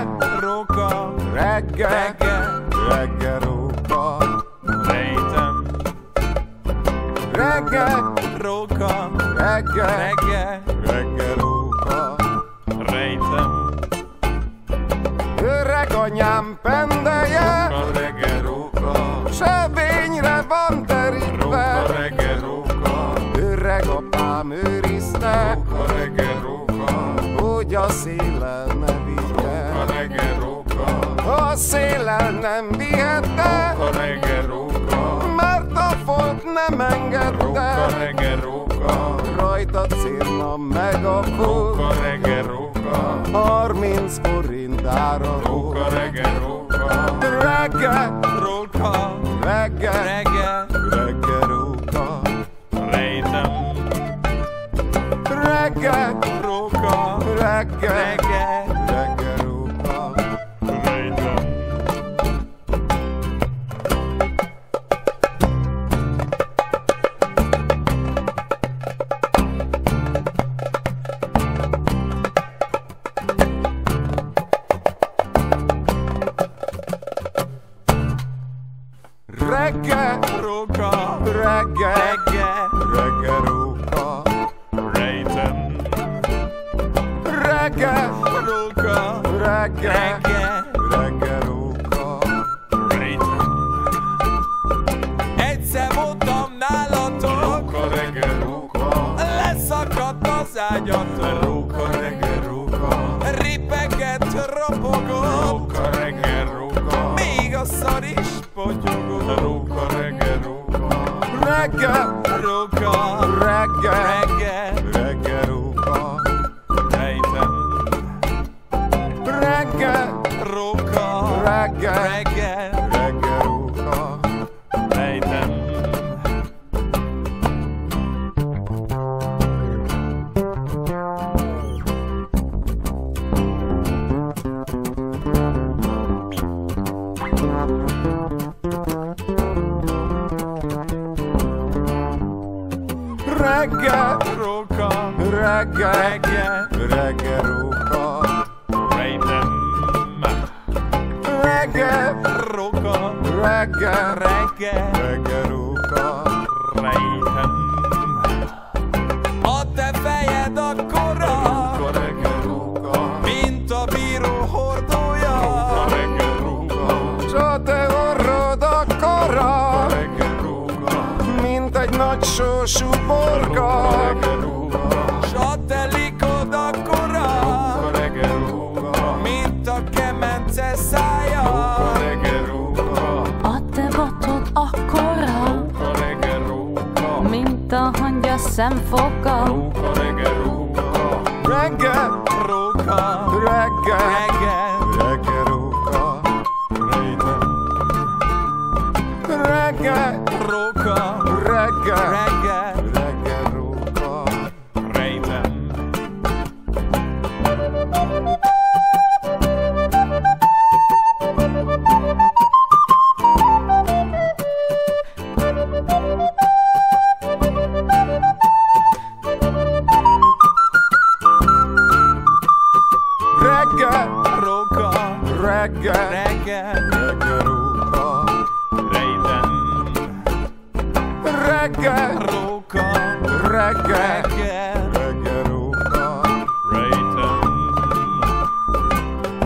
Reggel, róka, reggel, reggel róka. rejtem, Reggel, róka, reggel, reggel, reggel róka. rejtem, Öreg anyám pendeje, róka, reggel, róka, sebényre van terítve. róka, reggel, róka, Öreg apám őrizte, róka, reggel, róka, hogy a széllel ne vigye. róka, reggel, róka, A széllel nem vihette, róka, reggel, róka, mert a folt nem róka, engedte. reggel, róka, Rajta cérna meg a fog, róka, reggel, róka, 30 forint ára róka, volt. reggel, róka, Reggel, róka, reggel, reggel, reggel róka. rejtem, Reggel, róka, reggel, reggel, reggel róka. rejtem. Reggel, Róka, reggel, reggel, reggel róka. rejtem, Reggel, róka, reggel, reggel, reggel róka. rejtem. Egyszer voltam nálatok, Róka, reggel róka. leszakadt az ágyatok, Róka, reggel róka. ripeket ropogott, Róka, reggel róka. még a szar is potyogott. Róka, reggel róka. Reggel, Róka, reggel, reggel, reggel róka. rejtem, Reggel, róka, reggel, reggel, reggel róka. rejtem. Reggel, Róka, reggel, reggel, reggel róka. rejtem, Reggel, róka, reggel, reggel, reggel róka. rejtem. A te fejed akkora, Róka, reggel róka. mint a bíró hordója, Reggel róka. S a te orrod akkora, reggel róka, mint egy nagy sósú borga. reggel róka, s a te likod akkora, Reggel róka. mint a kemence szája, Reggel róka. A te botod akkora, Reggel róka. mint a hangya szemfoga. Reggel róka. Reggel, róka, reggel, reggel, reggel róka. rejtem, Reggel, róka, reggel, reggel, reggel róka. rejtem. Reggel, Róka, reggel, reggel, reggel róka. rejtem, Reggel, róka, reggel, reggel, reggel róka. rejtem.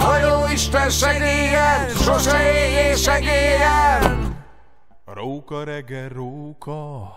A jó Isten segélyen, sose éljél segélyen! Róka, reggel, róka.